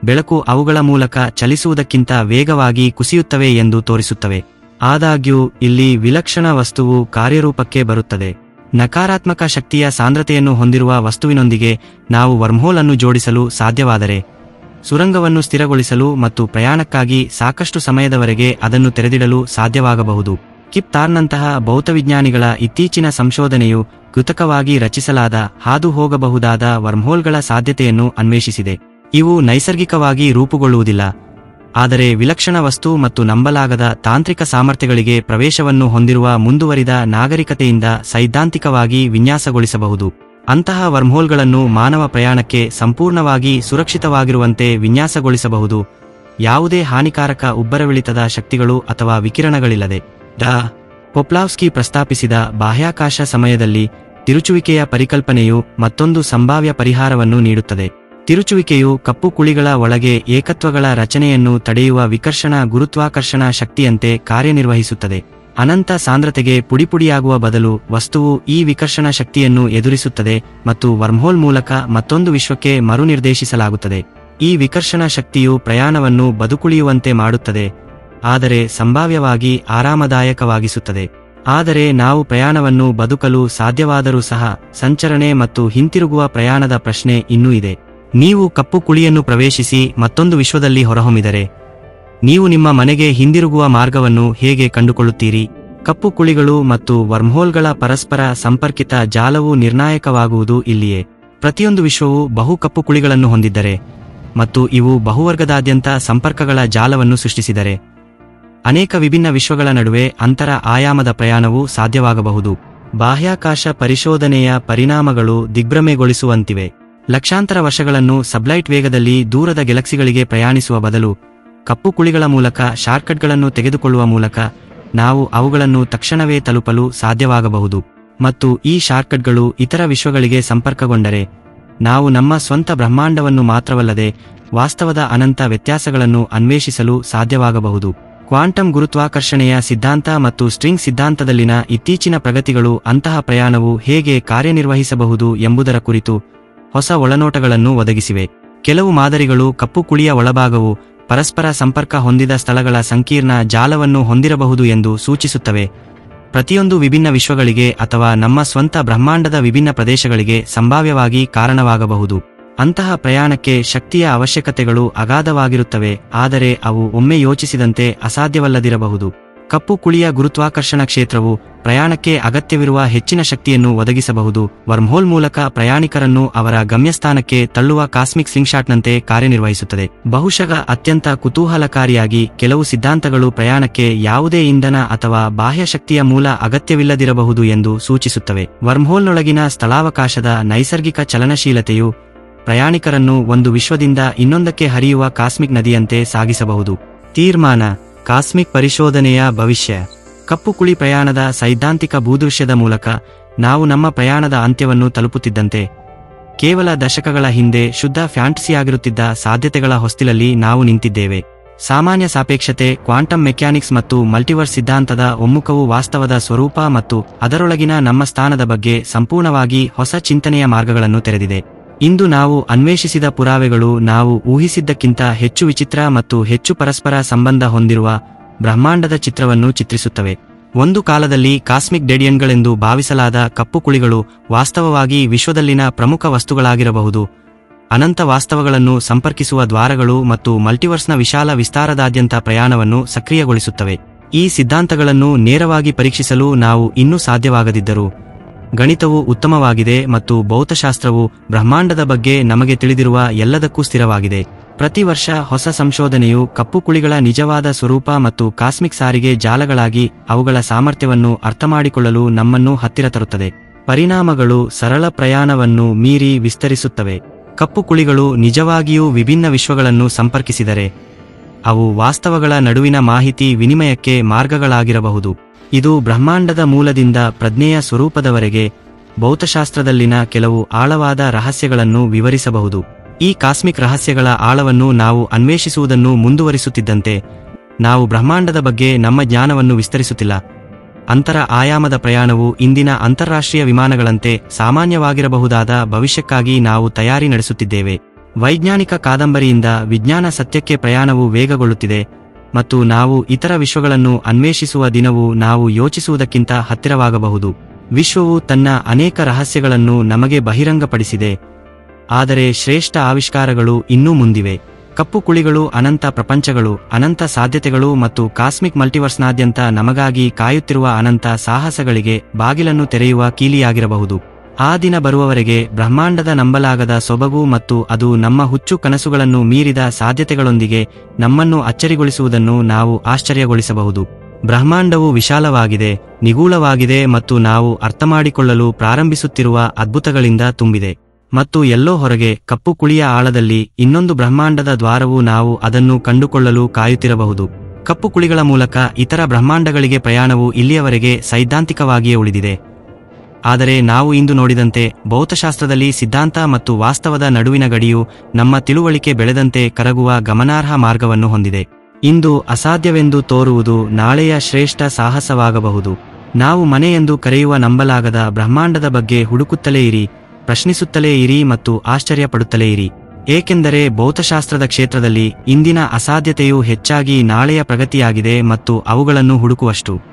ಬೆಳಕು ಅವುಗಳ ಮೂಲಕ ಚಲಿಸುವುದಕ್ಕಿಂತ ವೇಗವಾಗಿ ಕುಸಿಯುತ್ತವೆ ಎಂದು ತೋರಿಸುತ್ತವೆ. ಆದಾಗ್ಯೂ ಇಲ್ಲಿ ವಿಲಕ್ಷಣ ವಸ್ತುವು ಕಾರ್ಯರೂಪಕ್ಕೆ ಬರುತ್ತದೆ. ನಕಾರಾತ್ಮಕ ಶಕ್ತಿಯ ಸಾಂದ್ರತೆಯನ್ನು ಹೊಂದಿರುವ ವಸ್ತುವಿನೊಂದಿಗೆ ನಾವು ವರ್ಮ್ಹೋಲ್ ಅನ್ನು ಜೋಡಿಸಲು ಸಾಧ್ಯವಾದರೆ, ಸುರಂಗವನ್ನು ಸ್ಥಿರಗೊಳಿಸಲು ಮತ್ತು ಪ್ರಯಾಣಕ್ಕಾಗಿ ಸಾಕಷ್ಟು ಸಮಯದವರೆಗೆ ಅದನ್ನು ತೆರೆದಿಡಲು ಸಾಧ್ಯವಾಗಬಹುದು. ಕಿಪ್ ಥಾರ್ನ್ನಂತಹ ಭೌತವಿಜ್ಞಾನಿಗಳ ಇತ್ತೀಚಿನ ಸಂಶೋಧನೆಯು ಕೃತಕವಾಗಿ ರಚಿಸಲಾದ ಹಾದು ಹೋಗಬಹುದಾದ ವರ್ಮ್ಹೋಲ್ಗಳ ಸಾಧ್ಯತೆಯನ್ನು ಅನ್ವೇಷಿಸಿದೆ. ಇವು ನೈಸರ್ಗಿಕವಾಗಿ ರೂಪುಗೊಳ್ಳುವುದಿಲ್ಲ, ಆದರೆ ವಿಲಕ್ಷಣ ವಸ್ತು ಮತ್ತು ನಂಬಲಾಗದ ತಾಂತ್ರಿಕ ಸಾಮರ್ಥ್ಯಗಳಿಗೆ ಪ್ರವೇಶವನ್ನು ಹೊಂದಿರುವ ಮುಂದುವರಿದ ನಾಗರಿಕತೆಯಿಂದ ಸೈದ್ಧಾಂತಿಕವಾಗಿ ವಿನ್ಯಾಸಗೊಳಿಸಬಹುದು. ಅಂತಹ ವರ್ಮ್ಹೋಲ್ಗಳನ್ನು ಮಾನವ ಪ್ರಯಾಣಕ್ಕೆ ಸಂಪೂರ್ಣವಾಗಿ ಸುರಕ್ಷಿತವಾಗಿರುವಂತೆ ವಿನ್ಯಾಸಗೊಳಿಸಬಹುದು ಯಾವುದೇ ಹಾನಿಕಾರಕ ಉಬ್ಬರವಿಳಿತದ ಶಕ್ತಿಗಳು ಅಥವಾ ವಿಕಿರಣಗಳಿಲ್ಲದೆ. ಡಾ. ಪೊಪ್ಲಾವ್ಸ್ಕಿ ಪ್ರಸ್ತಾಪಿಸಿದ ಬಾಹ್ಯಾಕಾಶ ಸಮಯದಲ್ಲಿ ತಿರುಚುವಿಕೆಯ ಪರಿಕಲ್ಪನೆಯು ಮತ್ತೊಂದು ಸಂಭಾವ್ಯ ಪರಿಹಾರವನ್ನು ನೀಡುತ್ತದೆ. ತಿರುಚುವಿಕೆಯು ಕಪ್ಪು ಕುಳಿಗಳ ಒಳಗೆ ಏಕತ್ವಗಳ ರಚನೆಯನ್ನು ತಡೆಯುವ ವಿಕರ್ಷಣ ಗುರುತ್ವಾಕರ್ಷಣ ಶಕ್ತಿಯಂತೆ ಕಾರ್ಯನಿರ್ವಹಿಸುತ್ತದೆ. ಅನಂತ ಸಾಂದ್ರತೆಗೆ ಪುಡಿಪುಡಿಯಾಗುವ ಬದಲು ವಸ್ತುವು ಈ ವಿಕರ್ಷಣ ಶಕ್ತಿಯನ್ನು ಎದುರಿಸುತ್ತದೆ ಮತ್ತು ವರ್ಮ್ಹೋಲ್ ಮೂಲಕ ಮತ್ತೊಂದು ವಿಶ್ವಕ್ಕೆ ಮರುನಿರ್ದೇಶಿಸಲಾಗುತ್ತದೆ. ಈ ವಿಕರ್ಷಣ ಶಕ್ತಿಯು ಪ್ರಯಾಣವನ್ನು ಬದುಕುಳಿಯುವಂತೆ ಮಾಡುತ್ತದೆ, ಆದರೆ ಸಂಭಾವ್ಯವಾಗಿ ಆರಾಮದಾಯಕವಾಗಿಸುತ್ತದೆ. ಆದರೆ ನಾವು ಪ್ರಯಾಣವನ್ನು ಬದುಕಲು ಸಾಧ್ಯವಾದರೂ ಸಹ ಸಂಚರಣೆ ಮತ್ತು ಹಿಂತಿರುಗುವ ಪ್ರಯಾಣದ ಪ್ರಶ್ನೆ ಇನ್ನೂ ಇದೆ. ನೀವು ಕಪ್ಪು ಕುಳಿಯನ್ನು ಪ್ರವೇಶಿಸಿ ಮತ್ತೊಂದು ವಿಶ್ವದಲ್ಲಿ ಹೊರಹೊಮ್ಮಿದರೆ ನೀವು ನಿಮ್ಮ ಮನೆಗೆ ಹಿಂದಿರುಗುವ ಮಾರ್ಗವನ್ನು ಹೇಗೆ ಕಂಡುಕೊಳ್ಳುತ್ತೀರಿ? ಕಪ್ಪು ಕುಳಿಗಳು ಮತ್ತು ವರ್ಮ್ಹೋಲ್ಗಳ ಪರಸ್ಪರ ಸಂಪರ್ಕಿತ ಜಾಲವು ನಿರ್ಣಾಯಕವಾಗುವುದು ಇಲ್ಲಿಯೇ. ಪ್ರತಿಯೊಂದು ವಿಶ್ವವು ಬಹು ಕಪ್ಪು ಕುಳಿಗಳನ್ನು ಹೊಂದಿದ್ದರೆ ಮತ್ತು ಇವು ಬಹುವರ್ಗದಾದ್ಯಂತ ಸಂಪರ್ಕಗಳ ಜಾಲವನ್ನು ಸೃಷ್ಟಿಸಿದರೆ ಅನೇಕ ವಿಭಿನ್ನ ವಿಶ್ವಗಳ ನಡುವೆ ಅಂತರ ಆಯಾಮದ ಪ್ರಯಾಣವು ಸಾಧ್ಯವಾಗಬಹುದು. ಬಾಹ್ಯಾಕಾಶ ಪರಿಶೋಧನೆಯ ಪರಿಣಾಮಗಳು ದಿಗ್ಭ್ರಮೆಗೊಳಿಸುವಂತಿವೆ. ಲಕ್ಷಾಂತರ ವರ್ಷಗಳನ್ನು ಸಬ್ಲೈಟ್ ವೇಗದಲ್ಲಿ ದೂರದ ಗ್ಯಾಲಕ್ಸಿಗಳಿಗೆ ಪ್ರಯಾಣಿಸುವ ಬದಲು ಕಪ್ಪು ಕುಳಿಗಳ ಮೂಲಕ ಶಾರ್ಟ್ಕಟ್ಗಳನ್ನು ತೆಗೆದುಕೊಳ್ಳುವ ಮೂಲಕ ನಾವು ಅವುಗಳನ್ನು ತಕ್ಷಣವೇ ತಲುಪಲು ಸಾಧ್ಯವಾಗಬಹುದು. ಮತ್ತು ಈ ಶಾರ್ಟ್ಕಟ್ಗಳು ಇತರ ವಿಶ್ವಗಳಿಗೆ ಸಂಪರ್ಕಗೊಂಡರೆ ನಾವು ನಮ್ಮ ಸ್ವಂತ ಬ್ರಹ್ಮಾಂಡವನ್ನು ಮಾತ್ರವಲ್ಲದೆ ವಾಸ್ತವದ ಅನಂತ ವ್ಯತ್ಯಾಸಗಳನ್ನು ಅನ್ವೇಷಿಸಲು ಸಾಧ್ಯವಾಗಬಹುದು. ಕ್ವಾಂಟಮ್ ಗುರುತ್ವಾಕರ್ಷಣೆಯ ಸಿದ್ಧಾಂತ ಮತ್ತು ಸ್ಟ್ರಿಂಗ್ ಸಿದ್ಧಾಂತದಲ್ಲಿನ ಇತ್ತೀಚಿನ ಪ್ರಗತಿಗಳು ಅಂತಹ ಪ್ರಯಾಣವು ಹೇಗೆ ಕಾರ್ಯನಿರ್ವಹಿಸಬಹುದು ಎಂಬುದರ ಕುರಿತು ಹೊಸ ಒಳನೋಟಗಳನ್ನು ಒದಗಿಸಿವೆ. ಕೆಲವು ಮಾದರಿಗಳು ಕಪ್ಪು ಕುಳಿಯ ಒಳಭಾಗವು ಪರಸ್ಪರ ಸಂಪರ್ಕ ಹೊಂದಿದ ಸ್ಥಳಗಳ ಸಂಕೀರ್ಣ ಜಾಲವನ್ನು ಹೊಂದಿರಬಹುದು ಎಂದು ಸೂಚಿಸುತ್ತವೆ, ಪ್ರತಿಯೊಂದು ವಿಭಿನ್ನ ವಿಶ್ವಗಳಿಗೆ ಅಥವಾ ನಮ್ಮ ಸ್ವಂತ ಬ್ರಹ್ಮಾಂಡದ ವಿಭಿನ್ನ ಪ್ರದೇಶಗಳಿಗೆ ಸಂಭಾವ್ಯವಾಗಿ ಕಾರಣವಾಗಬಹುದು. ಅಂತಹ ಪ್ರಯಾಣಕ್ಕೆ ಶಕ್ತಿಯ ಅವಶ್ಯಕತೆಗಳು ಅಗಾಧವಾಗಿರುತ್ತವೆ, ಆದರೆ ಅವು ಒಮ್ಮೆ ಯೋಚಿಸಿದಂತೆ ಅಸಾಧ್ಯವಲ್ಲದಿರಬಹುದು. ಕಪ್ಪು ಕುಳಿಯ ಗುರುತ್ವಾಕರ್ಷಣ ಕ್ಷೇತ್ರವು ಪ್ರಯಾಣಕ್ಕೆ ಅಗತ್ಯವಿರುವ ಹೆಚ್ಚಿನ ಶಕ್ತಿಯನ್ನು ಒದಗಿಸಬಹುದು, ವರ್ಮ್ಹೋಲ್ ಮೂಲಕ ಪ್ರಯಾಣಿಕರನ್ನು ಅವರ ಗಮ್ಯಸ್ಥಾನಕ್ಕೆ ತಳ್ಳುವ ಕಾಸ್ಮಿಕ್ ಸ್ಲಿಂಗ್ಶಾಟ್ನಂತೆ ಕಾರ್ಯನಿರ್ವಹಿಸುತ್ತದೆ. ಬಹುಶಃ ಅತ್ಯಂತ ಕುತೂಹಲಕಾರಿಯಾಗಿ, ಕೆಲವು ಸಿದ್ಧಾಂತಗಳು ಪ್ರಯಾಣಕ್ಕೆ ಯಾವುದೇ ಇಂಧನ ಅಥವಾ ಬಾಹ್ಯ ಶಕ್ತಿಯ ಮೂಲ ಅಗತ್ಯವಿಲ್ಲದಿರಬಹುದು ಎಂದು ಸೂಚಿಸುತ್ತವೆ. ವರ್ಮ್ಹೋಲ್ನೊಳಗಿನ ಸ್ಥಳಾವಕಾಶದ ನೈಸರ್ಗಿಕ ಚಲನಶೀಲತೆಯು ಪ್ರಯಾಣಿಕರನ್ನು ಒಂದು ವಿಶ್ವದಿಂದ ಇನ್ನೊಂದಕ್ಕೆ ಹರಿಯುವ ಕಾಸ್ಮಿಕ್ ನದಿಯಂತೆ ಸಾಗಿಸಬಹುದು. ತೀರ್ಮಾನ: ಕಾಸ್ಮಿಕ್ ಪರಿಶೋಧನೆಯ ಭವಿಷ್ಯ. ಕಪ್ಪು ಕುಳಿ ಪ್ರಯಾಣದ ಸೈದ್ಧಾಂತಿಕ ಭೂದೃಶ್ಯದ ಮೂಲಕ ನಾವು ನಮ್ಮ ಪ್ರಯಾಣದ ಅಂತ್ಯವನ್ನು ತಲುಪುತ್ತಿದ್ದಂತೆ ಕೇವಲ ದಶಕಗಳ ಹಿಂದೆ ಶುದ್ಧ ಫ್ಯಾಂಟಸಿಯಾಗಿರುತ್ತಿದ್ದ ಸಾಧ್ಯತೆಗಳ ಹೊಸ್ತಿಲಲ್ಲಿ ನಾವು ನಿಂತಿದ್ದೇವೆ. ಸಾಮಾನ್ಯ ಸಾಪೇಕ್ಷತೆ, ಕ್ವಾಂಟಮ್ ಮೆಕ್ಯಾನಿಕ್ಸ್ ಮತ್ತು ಮಲ್ಟಿವರ್ಸ್ ಸಿದ್ಧಾಂತದ ಒಮ್ಮುಖವು ವಾಸ್ತವದ ಸ್ವರೂಪ ಮತ್ತು ಅದರೊಳಗಿನ ನಮ್ಮ ಸ್ಥಾನದ ಬಗ್ಗೆ ಸಂಪೂರ್ಣವಾಗಿ ಹೊಸ ಚಿಂತನೆಯ ಮಾರ್ಗಗಳನ್ನು ತೆರೆದಿದೆ. ಇಂದು ನಾವು ಅನ್ವೇಷಿಸಿದ ಪುರಾವೆಗಳು ನಾವು ಊಹಿಸಿದ್ದಕ್ಕಿಂತ ಹೆಚ್ಚು ವಿಚಿತ್ರ ಮತ್ತು ಹೆಚ್ಚು ಪರಸ್ಪರ ಸಂಬಂಧ ಹೊಂದಿರುವ ಬ್ರಹ್ಮಾಂಡದ ಚಿತ್ರವನ್ನು ಚಿತ್ರಿಸುತ್ತವೆ. ಒಂದು ಕಾಲದಲ್ಲಿ ಕಾಸ್ಮಿಕ್ ಡೆಡಿಯನ್ಗಳೆಂದು ಭಾವಿಸಲಾದ ಕಪ್ಪು ಕುಳಿಗಳು ವಾಸ್ತವವಾಗಿ ವಿಶ್ವದಲ್ಲಿನ ಪ್ರಮುಖ ವಸ್ತುಗಳಾಗಿರಬಹುದು, ಅನಂತ ವಾಸ್ತವಗಳನ್ನು ಸಂಪರ್ಕಿಸುವ ದ್ವಾರಗಳು ಮತ್ತು ಮಲ್ಟಿವರ್ಸ್ನ ವಿಶಾಲ ವಿಸ್ತಾರದಾದ್ಯಂತ ಪ್ರಯಾಣವನ್ನು ಸಕ್ರಿಯಗೊಳಿಸುತ್ತವೆ. ಈ ಸಿದ್ಧಾಂತಗಳನ್ನು ನೇರವಾಗಿ ಪರೀಕ್ಷಿಸಲು ನಾವು ಇನ್ನೂ ಸಾಧ್ಯವಾಗದಿದ್ದರೂ ಗಣಿತವು ಉತ್ತಮವಾಗಿದೆ ಮತ್ತು ಭೌತಶಾಸ್ತ್ರವು ಬ್ರಹ್ಮಾಂಡದ ಬಗ್ಗೆ ನಮಗೆ ತಿಳಿದಿರುವ ಎಲ್ಲದಕ್ಕೂ ಸ್ಥಿರವಾಗಿದೆ. ಪ್ರತಿ ವರ್ಷ ಹೊಸ ಸಂಶೋಧನೆಯು ಕಪ್ಪು ಕುಳಿಗಳ ನಿಜವಾದ ಸ್ವರೂಪ ಮತ್ತು ಕಾಸ್ಮಿಕ್ ಸಾರಿಗೆ ಜಾಲಗಳಾಗಿ ಅವುಗಳ ಸಾಮರ್ಥ್ಯವನ್ನು ಅರ್ಥಮಾಡಿಕೊಳ್ಳಲು ನಮ್ಮನ್ನು ಹತ್ತಿರ ತರುತ್ತದೆ. ಪರಿಣಾಮಗಳು ಸರಳ ಪ್ರಯಾಣವನ್ನು ಮೀರಿ ವಿಸ್ತರಿಸುತ್ತವೆ. ಕಪ್ಪು ಕುಳಿಗಳು ನಿಜವಾಗಿಯೂ ವಿಭಿನ್ನ ವಿಶ್ವಗಳನ್ನು ಸಂಪರ್ಕಿಸಿದರೆ ಅವು ವಾಸ್ತವಗಳ ನಡುವಿನ ಮಾಹಿತಿ ವಿನಿಮಯಕ್ಕೆ ಮಾರ್ಗಗಳಾಗಿರಬಹುದು. ಇದು ಬ್ರಹ್ಮಾಂಡದ ಮೂಲದಿಂದ ಪ್ರಜ್ಞೆಯ ಸ್ವರೂಪದವರೆಗೆ ಭೌತಶಾಸ್ತ್ರದಲ್ಲಿನ ಕೆಲವು ಆಳವಾದ ರಹಸ್ಯಗಳನ್ನು ವಿವರಿಸಬಹುದು. ಈ ಕಾಸ್ಮಿಕ್ ರಹಸ್ಯಗಳ ಆಳವನ್ನು ನಾವು ಅನ್ವೇಷಿಸುವುದನ್ನು ಮುಂದುವರಿಸುತ್ತಿದ್ದಂತೆ ನಾವು ಬ್ರಹ್ಮಾಂಡದ ಬಗ್ಗೆ ನಮ್ಮ ಜ್ಞಾನವನ್ನು ವಿಸ್ತರಿಸುತ್ತಿಲ್ಲ. ಅಂತರ ಆಯಾಮದ ಪ್ರಯಾಣವು ಇಂದಿನ ಅಂತಾರಾಷ್ಟ್ರೀಯ ವಿಮಾನಗಳಂತೆ ಸಾಮಾನ್ಯವಾಗಿರಬಹುದಾದ ಭವಿಷ್ಯಕ್ಕಾಗಿ ನಾವು ತಯಾರಿ ನಡೆಸುತ್ತಿದ್ದೇವೆ. ವೈಜ್ಞಾನಿಕ ಕಾದಂಬರಿಯಿಂದ ವಿಜ್ಞಾನ ಸತ್ಯಕ್ಕೆ ಪ್ರಯಾಣವು ವೇಗಗೊಳ್ಳುತ್ತಿದೆ ಮತ್ತು ನಾವು ಇತರ ವಿಶ್ವಗಳನ್ನು ಅನ್ವೇಷಿಸುವ ದಿನವು ನಾವು ಯೋಚಿಸುವುದಕ್ಕಿಂತ ಹತ್ತಿರವಾಗಬಹುದು. ವಿಶ್ವವು ತನ್ನ ಅನೇಕ ರಹಸ್ಯಗಳನ್ನು ನಮಗೆ ಬಹಿರಂಗಪಡಿಸಿದೆ, ಆದರೆ ಶ್ರೇಷ್ಠ ಆವಿಷ್ಕಾರಗಳು ಇನ್ನೂ ಮುಂದಿವೆ. ಕಪ್ಪು ಕುಳಿಗಳು ಅನಂತ ಪ್ರಪಂಚಗಳು, ಅನಂತ ಸಾಧ್ಯತೆಗಳು ಮತ್ತು ಕಾಸ್ಮಿಕ್ ಮಲ್ಟಿವರ್ಸ್ನಾದ್ಯಂತ ನಮಗಾಗಿ ಕಾಯುತ್ತಿರುವ ಅನಂತ ಸಾಹಸಗಳಿಗೆ ಬಾಗಿಲನ್ನು ತೆರೆಯುವ ಕೀಲಿಯಾಗಿರಬಹುದು. ಆ ದಿನ ಬರುವವರೆಗೆ ಬ್ರಹ್ಮಾಂಡದ ನಂಬಲಾಗದ ಸೊಬಗು ಮತ್ತು ಅದು ನಮ್ಮ ಹುಚ್ಚು ಕನಸುಗಳನ್ನು ಮೀರಿದ ಸಾಧ್ಯತೆಗಳೊಂದಿಗೆ ನಮ್ಮನ್ನು ಅಚ್ಚರಿಗೊಳಿಸುವುದನ್ನು ನಾವು ಆಶ್ಚರ್ಯಗೊಳಿಸಬಹುದು. ಬ್ರಹ್ಮಾಂಡವು ವಿಶಾಲವಾಗಿದೆ, ನಿಗೂಢವಾಗಿದೆ ಮತ್ತು ನಾವು ಅರ್ಥಮಾಡಿಕೊಳ್ಳಲು ಪ್ರಾರಂಭಿಸುತ್ತಿರುವ ಅದ್ಭುತಗಳಿಂದ ತುಂಬಿದೆ. ಮತ್ತು ಎಲ್ಲೋ ಹೊರಗೆ ಕಪ್ಪು ಕುಳಿಯ ಆಳದಲ್ಲಿ ಇನ್ನೊಂದು ಬ್ರಹ್ಮಾಂಡದ ದ್ವಾರವು ನಾವು ಅದನ್ನು ಕಂಡುಕೊಳ್ಳಲು ಕಾಯುತ್ತಿರಬಹುದು. ಕಪ್ಪು ಕುಳಿಗಳ ಮೂಲಕ ಇತರ ಬ್ರಹ್ಮಾಂಡಗಳಿಗೆ ಪ್ರಯಾಣವು ಇಲ್ಲಿಯವರೆಗೆ ಸೈದ್ಧಾಂತಿಕವಾಗಿಯೇ ಉಳಿದಿದೆ. ಆದರೆ ನಾವು ಇಂದು ನೋಡಿದಂತೆ ಭೌತಶಾಸ್ತ್ರದಲ್ಲಿ ಸಿದ್ಧಾಂತ ಮತ್ತು ವಾಸ್ತವದ ನಡುವಿನ ಗಡಿಯು ನಮ್ಮ ತಿಳುವಳಿಕೆ ಬೆಳೆದಂತೆ ಕರಗುವ ಗಮನಾರ್ಹ ಮಾರ್ಗವನ್ನು ಹೊಂದಿದೆ. ಇಂದು ಅಸಾಧ್ಯವೆಂದು ತೋರುವುದು ನಾಳೆಯ ಶ್ರೇಷ್ಠ ಸಾಹಸವಾಗಬಹುದು. ನಾವು ಮನೆಯೆಂದು ಕರೆಯುವ ನಂಬಲಾಗದ ಬ್ರಹ್ಮಾಂಡದ ಬಗ್ಗೆ ಹುಡುಕುತ್ತಲೇ ಇರಿ, ಪ್ರಶ್ನಿಸುತ್ತಲೇ ಇರಿ ಮತ್ತು ಆಶ್ಚರ್ಯಪಡುತ್ತಲೇ ಇರಿ. ಏಕೆಂದರೆ ಭೌತಶಾಸ್ತ್ರದ ಕ್ಷೇತ್ರದಲ್ಲಿ ಇಂದಿನ ಅಸಾಧ್ಯತೆಯು ಹೆಚ್ಚಾಗಿ ನಾಳೆಯ ಪ್ರಗತಿಯಾಗಿದೆ ಮತ್ತು ಅವುಗಳನ್ನು ಹುಡುಕುವಷ್ಟು